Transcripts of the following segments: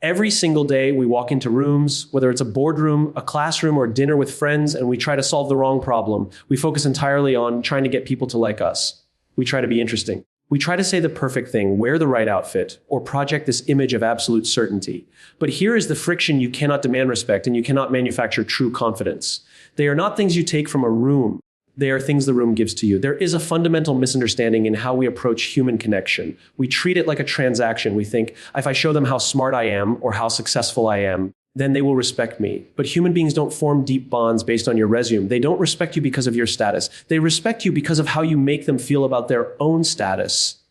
Every single day we walk into rooms, whether it's a boardroom, a classroom, or dinner with friends, and we try to solve the wrong problem. We focus entirely on trying to get people to like us. We try to be interesting. We try to say the perfect thing, wear the right outfit, or project this image of absolute certainty. But here is the friction: you cannot demand respect and you cannot manufacture true confidence. They are not things you take from a room. They are things the room gives to you. There is a fundamental misunderstanding in how we approach human connection. We treat it like a transaction. We think, if I show them how smart I am or how successful I am, then they will respect me. But human beings don't form deep bonds based on your resume. They don't respect you because of your status. They respect you because of how you make them feel about their own status.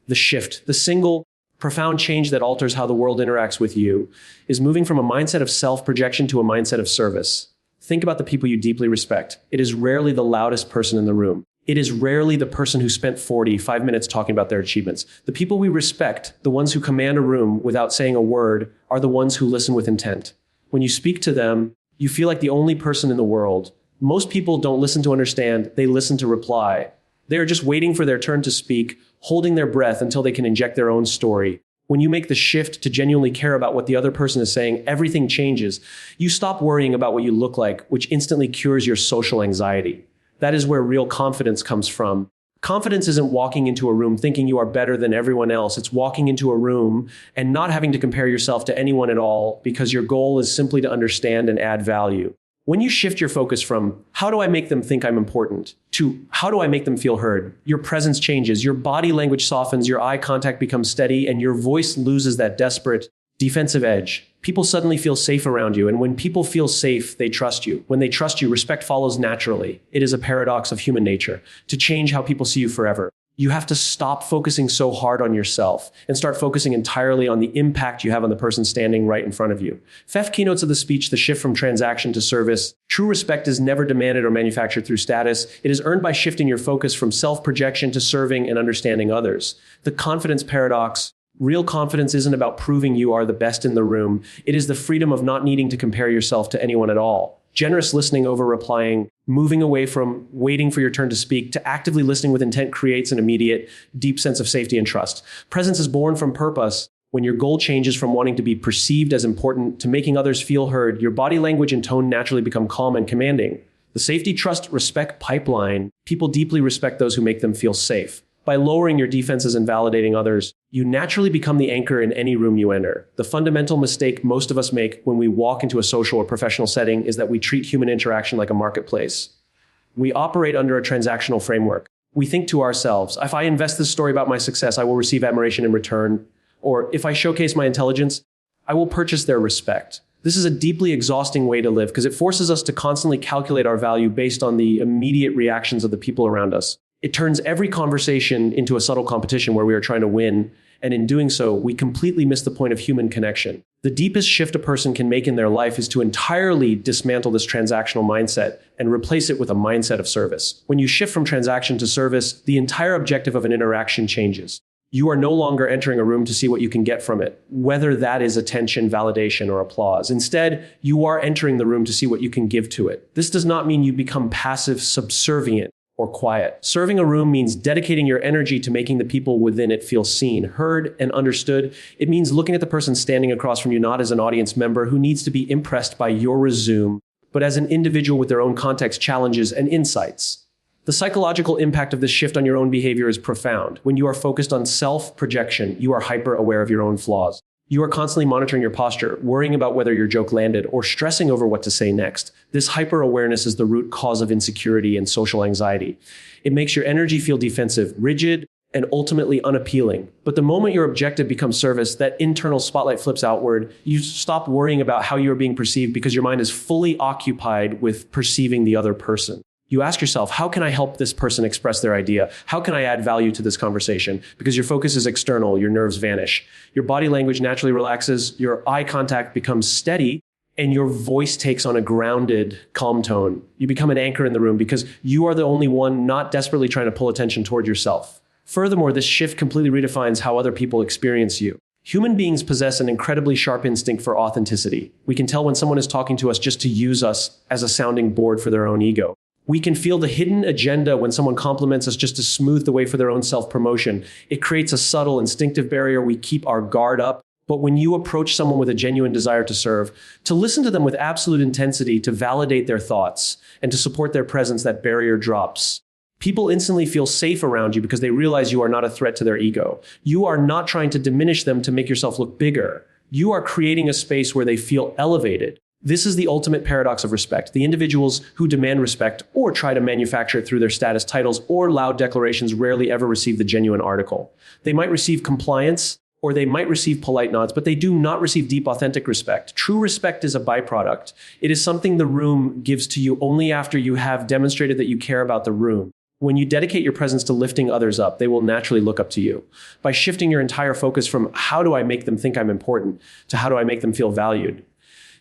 The shift, the single profound change that alters how the world interacts with you, is moving from a mindset of self-projection to a mindset of service. Think about the people you deeply respect. It is rarely the loudest person in the room. It is rarely the person who spent 45 minutes talking about their achievements. The people we respect, the ones who command a room without saying a word, are the ones who listen with intent. When you speak to them, you feel like the only person in the world. Most people don't listen to understand, they listen to reply. They are just waiting for their turn to speak, holding their breath until they can inject their own story. When you make the shift to genuinely care about what the other person is saying, everything changes. You stop worrying about what you look like, which instantly cures your social anxiety. That is where real confidence comes from. Confidence isn't walking into a room thinking you are better than everyone else. It's walking into a room and not having to compare yourself to anyone at all, because your goal is simply to understand and add value. When you shift your focus from, how do I make them think I'm important, to, how do I make them feel heard, your presence changes, your body language softens, your eye contact becomes steady, and your voice loses that desperate, defensive edge. People suddenly feel safe around you, and when people feel safe, they trust you. When they trust you, respect follows naturally. It is a paradox of human nature. To change how people see you forever, you have to stop focusing so hard on yourself and start focusing entirely on the impact you have on the person standing right in front of you. Fifth keynotes of the speech, the shift from transaction to service. True respect is never demanded or manufactured through status. It is earned by shifting your focus from self-projection to serving and understanding others. The confidence paradox. Real confidence isn't about proving you are the best in the room. It is the freedom of not needing to compare yourself to anyone at all. Generous listening over replying, moving away from waiting for your turn to speak to actively listening with intent creates an immediate, deep sense of safety and trust. Presence is born from purpose. When your goal changes from wanting to be perceived as important to making others feel heard, your body language and tone naturally become calm and commanding. The safety, trust, respect pipeline. People deeply respect those who make them feel safe. By lowering your defenses and validating others, you naturally become the anchor in any room you enter. The fundamental mistake most of us make when we walk into a social or professional setting is that we treat human interaction like a marketplace. We operate under a transactional framework. We think to ourselves, if I invest this story about my success, I will receive admiration in return. Or if I showcase my intelligence, I will purchase their respect. This is a deeply exhausting way to live because it forces us to constantly calculate our value based on the immediate reactions of the people around us. It turns every conversation into a subtle competition where we are trying to win, and in doing so, we completely miss the point of human connection. The deepest shift a person can make in their life is to entirely dismantle this transactional mindset and replace it with a mindset of service. When you shift from transaction to service, the entire objective of an interaction changes. You are no longer entering a room to see what you can get from it, whether that is attention, validation, or applause. Instead, you are entering the room to see what you can give to it. This does not mean you become passive, subservient, or quiet. Serving a room means dedicating your energy to making the people within it feel seen, heard, and understood. It means looking at the person standing across from you not as an audience member who needs to be impressed by your resume, but as an individual with their own context, challenges, and insights. The psychological impact of this shift on your own behavior is profound. When you are focused on self-projection, you are hyper-aware of your own flaws. You are constantly monitoring your posture, worrying about whether your joke landed, or stressing over what to say next. This hyper-awareness is the root cause of insecurity and social anxiety. It makes your energy feel defensive, rigid, and ultimately unappealing. But the moment your objective becomes service, that internal spotlight flips outward. You stop worrying about how you are being perceived because your mind is fully occupied with perceiving the other person. You ask yourself, how can I help this person express their idea? How can I add value to this conversation? Because your focus is external, your nerves vanish. Your body language naturally relaxes, your eye contact becomes steady, and your voice takes on a grounded, calm tone. You become an anchor in the room because you are the only one not desperately trying to pull attention toward yourself. Furthermore, this shift completely redefines how other people experience you. Human beings possess an incredibly sharp instinct for authenticity. We can tell when someone is talking to us just to use us as a sounding board for their own ego. We can feel the hidden agenda when someone compliments us just to smooth the way for their own self-promotion. It creates a subtle, instinctive barrier. We keep our guard up. But when you approach someone with a genuine desire to serve, to listen to them with absolute intensity, to validate their thoughts, and to support their presence, that barrier drops. People instantly feel safe around you because they realize you are not a threat to their ego. You are not trying to diminish them to make yourself look bigger. You are creating a space where they feel elevated. This is the ultimate paradox of respect. The individuals who demand respect or try to manufacture it through their status, titles, or loud declarations rarely ever receive the genuine article. They might receive compliance, or they might receive polite nods, but they do not receive deep, authentic respect. True respect is a byproduct. It is something the room gives to you only after you have demonstrated that you care about the room. When you dedicate your presence to lifting others up, they will naturally look up to you. By shifting your entire focus from how do I make them think I'm important to how do I make them feel valued,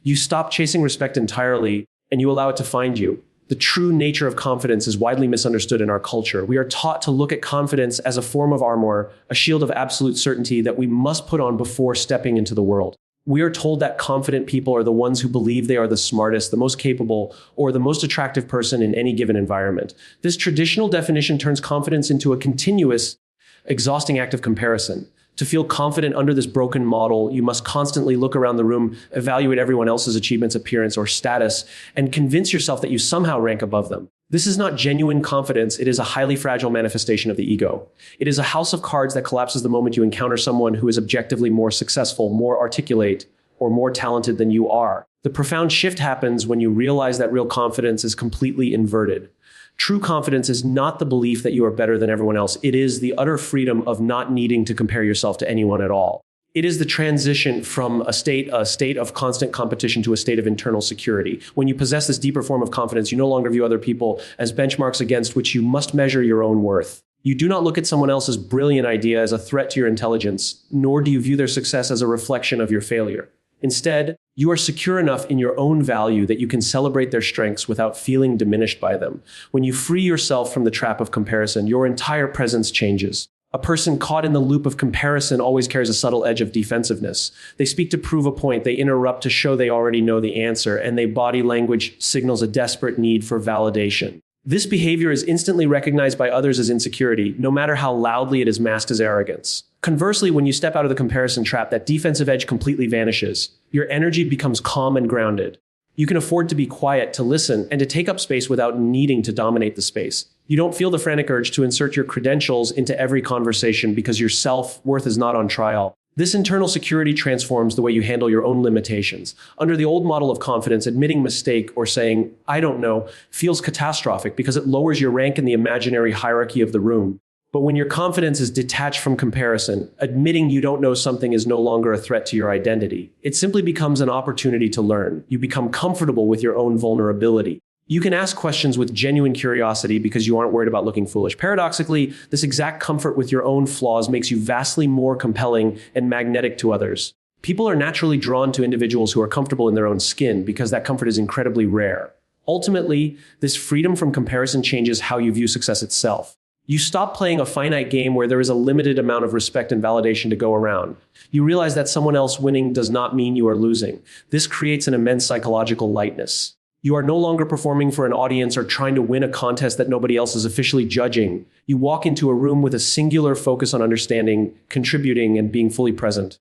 you stop chasing respect entirely and you allow it to find you. The true nature of confidence is widely misunderstood in our culture. We are taught to look at confidence as a form of armor, a shield of absolute certainty that we must put on before stepping into the world. We are told that confident people are the ones who believe they are the smartest, the most capable, or the most attractive person in any given environment. This traditional definition turns confidence into a continuous, exhausting act of comparison. To feel confident under this broken model, you must constantly look around the room, evaluate everyone else's achievements, appearance, or status, and convince yourself that you somehow rank above them. This is not genuine confidence. It is a highly fragile manifestation of the ego. It is a house of cards that collapses the moment you encounter someone who is objectively more successful, more articulate, or more talented than you are. The profound shift happens when you realize that real confidence is completely inverted. True confidence is not the belief that you are better than everyone else. It is the utter freedom of not needing to compare yourself to anyone at all. It is the transition from a state of constant competition to a state of internal security. When you possess this deeper form of confidence, you no longer view other people as benchmarks against which you must measure your own worth. You do not look at someone else's brilliant idea as a threat to your intelligence, nor do you view their success as a reflection of your failure. Instead, you are secure enough in your own value that you can celebrate their strengths without feeling diminished by them. When you free yourself from the trap of comparison, your entire presence changes. A person caught in the loop of comparison always carries a subtle edge of defensiveness. They speak to prove a point, they interrupt to show they already know the answer, and their body language signals a desperate need for validation. This behavior is instantly recognized by others as insecurity, no matter how loudly it is masked as arrogance. Conversely, when you step out of the comparison trap, that defensive edge completely vanishes. Your energy becomes calm and grounded. You can afford to be quiet, to listen, and to take up space without needing to dominate the space. You don't feel the frantic urge to insert your credentials into every conversation because your self-worth is not on trial. This internal security transforms the way you handle your own limitations. Under the old model of confidence, admitting mistake or saying, "I don't know," feels catastrophic because it lowers your rank in the imaginary hierarchy of the room. But when your confidence is detached from comparison, admitting you don't know something is no longer a threat to your identity. It simply becomes an opportunity to learn. You become comfortable with your own vulnerability. You can ask questions with genuine curiosity because you aren't worried about looking foolish. Paradoxically, this exact comfort with your own flaws makes you vastly more compelling and magnetic to others. People are naturally drawn to individuals who are comfortable in their own skin because that comfort is incredibly rare. Ultimately, this freedom from comparison changes how you view success itself. You stop playing a finite game where there is a limited amount of respect and validation to go around. You realize that someone else winning does not mean you are losing. This creates an immense psychological lightness. You are no longer performing for an audience or trying to win a contest that nobody else is officially judging. You walk into a room with a singular focus on understanding, contributing, and being fully present.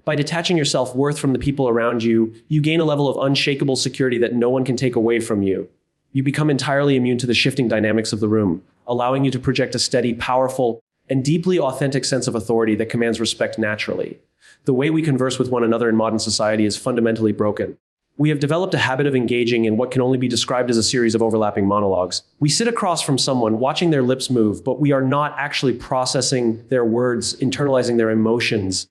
By detaching your self-worth from the people around you, you gain a level of unshakable security that no one can take away from you. You become entirely immune to the shifting dynamics of the room, allowing you to project a steady, powerful, and deeply authentic sense of authority that commands respect naturally. The way we converse with one another in modern society is fundamentally broken. We have developed a habit of engaging in what can only be described as a series of overlapping monologues. We sit across from someone, watching their lips move, but we are not actually processing their words, internalizing their emotions,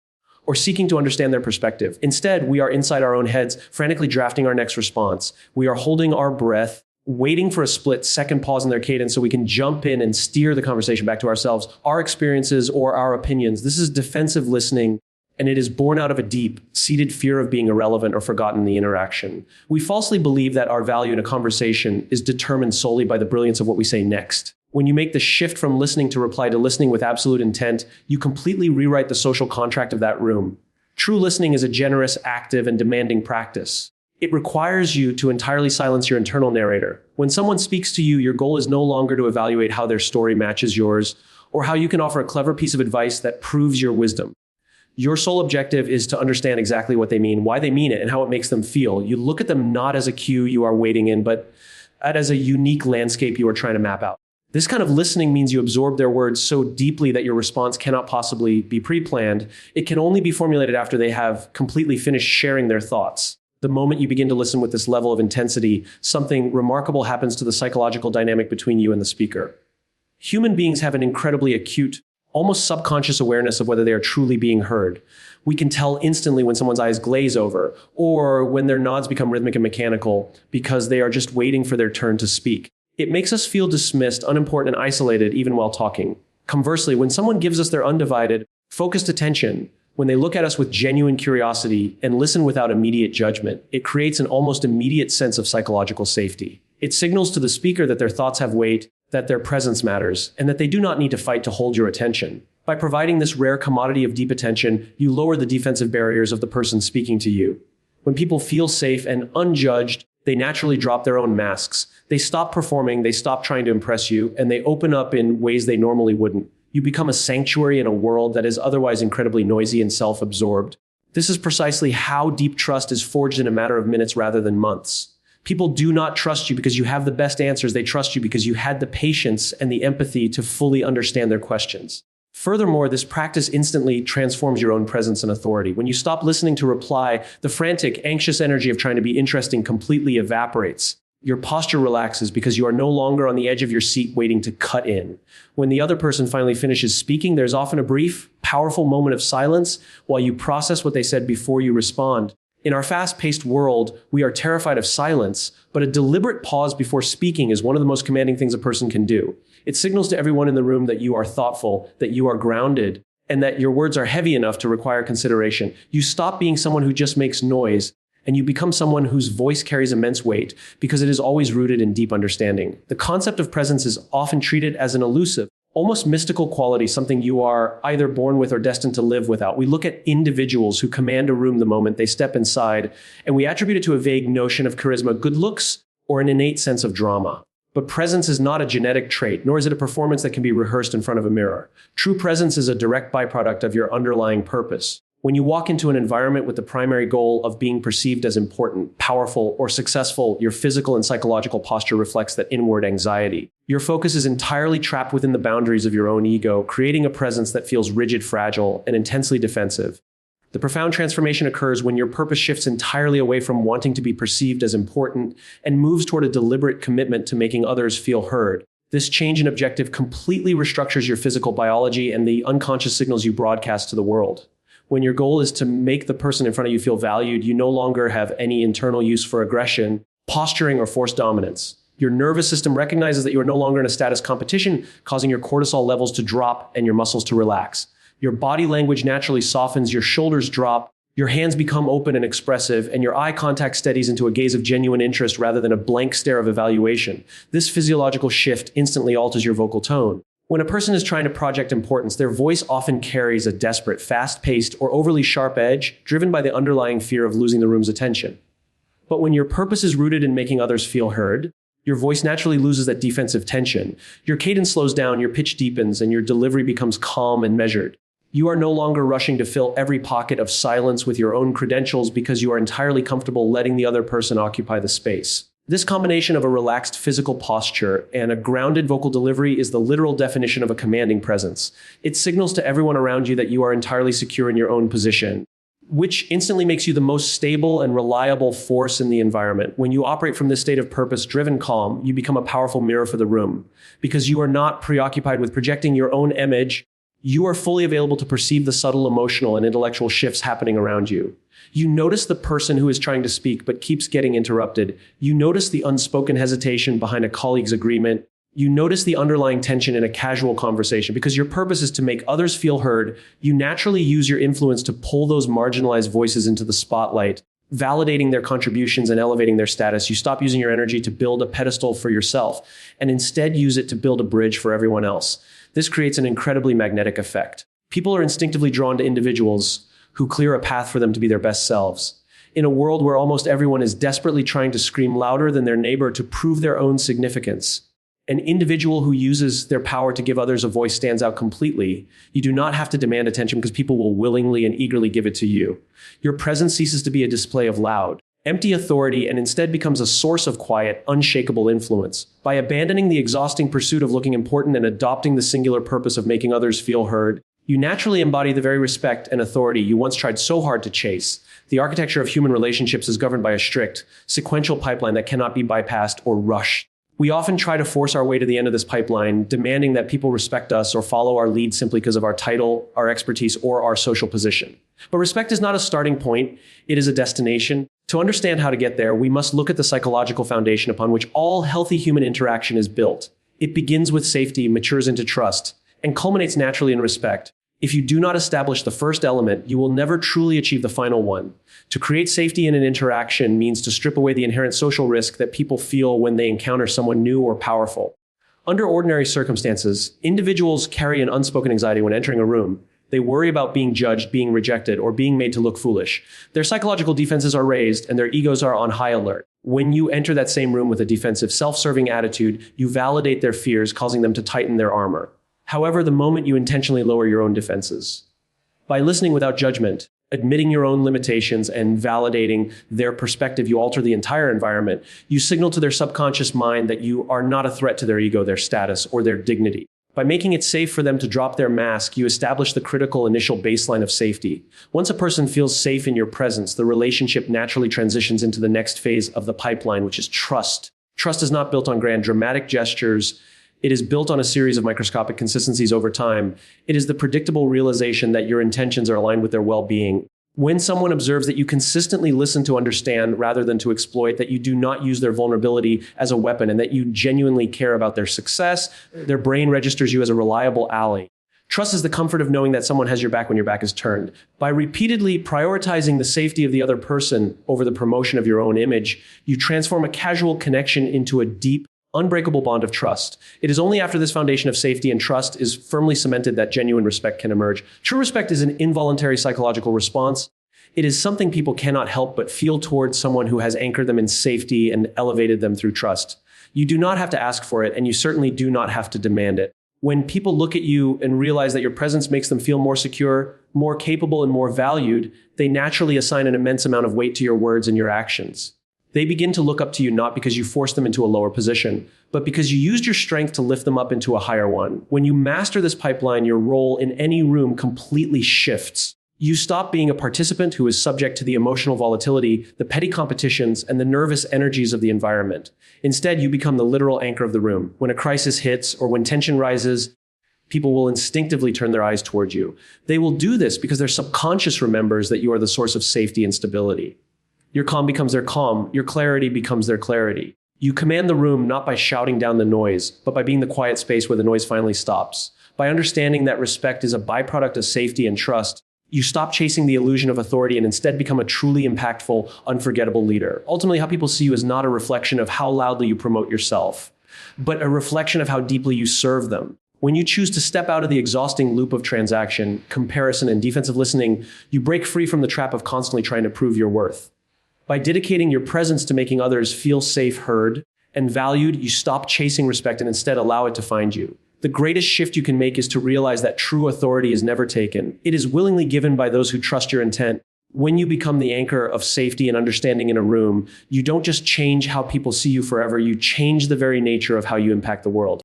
or seeking to understand their perspective. Instead, we are inside our own heads, frantically drafting our next response. We are holding our breath, waiting for a split-second pause in their cadence so we can jump in and steer the conversation back to ourselves, our experiences, or our opinions. This is defensive listening, and it is born out of a deep-seated fear of being irrelevant or forgotten in the interaction. We falsely believe that our value in a conversation is determined solely by the brilliance of what we say next. When you make the shift from listening to reply to listening with absolute intent, you completely rewrite the social contract of that room. True listening is a generous, active, and demanding practice. It requires you to entirely silence your internal narrator. When someone speaks to you, your goal is no longer to evaluate how their story matches yours or how you can offer a clever piece of advice that proves your wisdom. Your sole objective is to understand exactly what they mean, why they mean it, and how it makes them feel. You look at them not as a cue you are waiting in, but as a unique landscape you are trying to map out. This kind of listening means you absorb their words so deeply that your response cannot possibly be pre-planned. It can only be formulated after they have completely finished sharing their thoughts. The moment you begin to listen with this level of intensity, something remarkable happens to the psychological dynamic between you and the speaker. Human beings have an incredibly acute, almost subconscious awareness of whether they are truly being heard. We can tell instantly when someone's eyes glaze over, or when their nods become rhythmic and mechanical because they are just waiting for their turn to speak. It makes us feel dismissed, unimportant, and isolated even while talking. Conversely, when someone gives us their undivided, focused attention, when they look at us with genuine curiosity and listen without immediate judgment, it creates an almost immediate sense of psychological safety. It signals to the speaker that their thoughts have weight, that their presence matters, and that they do not need to fight to hold your attention. By providing this rare commodity of deep attention, you lower the defensive barriers of the person speaking to you. When people feel safe and unjudged, they naturally drop their own masks. They stop performing, they stop trying to impress you, and they open up in ways they normally wouldn't. You become a sanctuary in a world that is otherwise incredibly noisy and self-absorbed. This is precisely how deep trust is forged in a matter of minutes rather than months. People do not trust you because you have the best answers. They trust you because you had the patience and the empathy to fully understand their questions. Furthermore, this practice instantly transforms your own presence and authority. When you stop listening to reply, the frantic, anxious energy of trying to be interesting completely evaporates. Your posture relaxes because you are no longer on the edge of your seat waiting to cut in. When the other person finally finishes speaking, there's often a brief, powerful moment of silence while you process what they said before you respond. In our fast-paced world, we are terrified of silence, but a deliberate pause before speaking is one of the most commanding things a person can do. It signals to everyone in the room that you are thoughtful, that you are grounded, and that your words are heavy enough to require consideration. You stop being someone who just makes noise, and you become someone whose voice carries immense weight because it is always rooted in deep understanding. The concept of presence is often treated as an elusive, almost mystical quality, something you are either born with or destined to live without. We look at individuals who command a room the moment they step inside, and we attribute it to a vague notion of charisma, good looks, or an innate sense of drama. But presence is not a genetic trait, nor is it a performance that can be rehearsed in front of a mirror. True presence is a direct byproduct of your underlying purpose. When you walk into an environment with the primary goal of being perceived as important, powerful, or successful, your physical and psychological posture reflects that inward anxiety. Your focus is entirely trapped within the boundaries of your own ego, creating a presence that feels rigid, fragile, and intensely defensive. The profound transformation occurs when your purpose shifts entirely away from wanting to be perceived as important and moves toward a deliberate commitment to making others feel heard. This change in objective completely restructures your physical biology and the unconscious signals you broadcast to the world. When your goal is to make the person in front of you feel valued, you no longer have any internal use for aggression, posturing, or forced dominance. Your nervous system recognizes that you are no longer in a status competition, causing your cortisol levels to drop and your muscles to relax. Your body language naturally softens, your shoulders drop, your hands become open and expressive, and your eye contact steadies into a gaze of genuine interest rather than a blank stare of evaluation. This physiological shift instantly alters your vocal tone. When a person is trying to project importance, their voice often carries a desperate, fast-paced, or overly sharp edge, driven by the underlying fear of losing the room's attention. But when your purpose is rooted in making others feel heard, your voice naturally loses that defensive tension. Your cadence slows down, your pitch deepens, and your delivery becomes calm and measured. You are no longer rushing to fill every pocket of silence with your own credentials because you are entirely comfortable letting the other person occupy the space. This combination of a relaxed physical posture and a grounded vocal delivery is the literal definition of a commanding presence. It signals to everyone around you that you are entirely secure in your own position, which instantly makes you the most stable and reliable force in the environment. When you operate from this state of purpose-driven calm, you become a powerful mirror for the room. Because you are not preoccupied with projecting your own image, you are fully available to perceive the subtle emotional and intellectual shifts happening around you. You notice the person who is trying to speak but keeps getting interrupted. You notice the unspoken hesitation behind a colleague's agreement. You notice the underlying tension in a casual conversation. Because your purpose is to make others feel heard, you naturally use your influence to pull those marginalized voices into the spotlight, validating their contributions and elevating their status. You stop using your energy to build a pedestal for yourself and instead use it to build a bridge for everyone else. This creates an incredibly magnetic effect. People are instinctively drawn to individuals who clear a path for them to be their best selves. In a world where almost everyone is desperately trying to scream louder than their neighbor to prove their own significance, An individual who uses their power to give others a voice stands out completely. You do not have to demand attention because people will willingly and eagerly give it to you. Your presence ceases to be a display of loud, empty authority and instead becomes a source of quiet, unshakable influence. By abandoning the exhausting pursuit of looking important and adopting the singular purpose of making others feel heard, you naturally embody the very respect and authority you once tried so hard to chase. The architecture of human relationships is governed by a strict, sequential pipeline that cannot be bypassed or rushed. We often try to force our way to the end of this pipeline, demanding that people respect us or follow our lead simply because of our title, our expertise, or our social position. But respect is not a starting point, it is a destination. To understand how to get there, we must look at the psychological foundation upon which all healthy human interaction is built. It begins with safety, matures into trust, and culminates naturally in respect. If you do not establish the first element, you will never truly achieve the final one. To create safety in an interaction means to strip away the inherent social risk that people feel when they encounter someone new or powerful. Under ordinary circumstances, individuals carry an unspoken anxiety when entering a room. They worry about being judged, being rejected, or being made to look foolish. Their psychological defenses are raised and their egos are on high alert. When you enter that same room with a defensive, self-serving attitude, you validate their fears, causing them to tighten their armor. However, the moment you intentionally lower your own defenses, by listening without judgment, admitting your own limitations, and validating their perspective, you alter the entire environment. You signal to their subconscious mind that you are not a threat to their ego, their status, or their dignity. By making it safe for them to drop their mask, you establish the critical initial baseline of safety. Once a person feels safe in your presence, the relationship naturally transitions into the next phase of the pipeline, which is trust. Trust is not built on grand dramatic gestures. It is built on a series of microscopic consistencies over time. It is the predictable realization that your intentions are aligned with their well-being. When someone observes that you consistently listen to understand rather than to exploit, that you do not use their vulnerability as a weapon, and that you genuinely care about their success, their brain registers you as a reliable ally. Trust is the comfort of knowing that someone has your back when your back is turned. By repeatedly prioritizing the safety of the other person over the promotion of your own image, you transform a casual connection into a deep, unbreakable bond of trust. It is only after this foundation of safety and trust is firmly cemented that genuine respect can emerge. True respect is an involuntary psychological response. It is something people cannot help but feel towards someone who has anchored them in safety and elevated them through trust. You do not have to ask for it, and you certainly do not have to demand it. When people look at you and realize that your presence makes them feel more secure, more capable, and more valued, they naturally assign an immense amount of weight to your words and your actions. They begin to look up to you not because you forced them into a lower position, but because you used your strength to lift them up into a higher one. When you master this pipeline, your role in any room completely shifts. You stop being a participant who is subject to the emotional volatility, the petty competitions, and the nervous energies of the environment. Instead, you become the literal anchor of the room. When a crisis hits or when tension rises, people will instinctively turn their eyes towards you. They will do this because their subconscious remembers that you are the source of safety and stability. Your calm becomes their calm. Your clarity becomes their clarity. You command the room not by shouting down the noise, but by being the quiet space where the noise finally stops. By understanding that respect is a byproduct of safety and trust, you stop chasing the illusion of authority and instead become a truly impactful, unforgettable leader. Ultimately, how people see you is not a reflection of how loudly you promote yourself, but a reflection of how deeply you serve them. When you choose to step out of the exhausting loop of transaction, comparison, and defensive listening, you break free from the trap of constantly trying to prove your worth. By dedicating your presence to making others feel safe, heard, and valued, you stop chasing respect and instead allow it to find you. The greatest shift you can make is to realize that true authority is never taken. It is willingly given by those who trust your intent. When you become the anchor of safety and understanding in a room, you don't just change how people see you forever, you change the very nature of how you impact the world.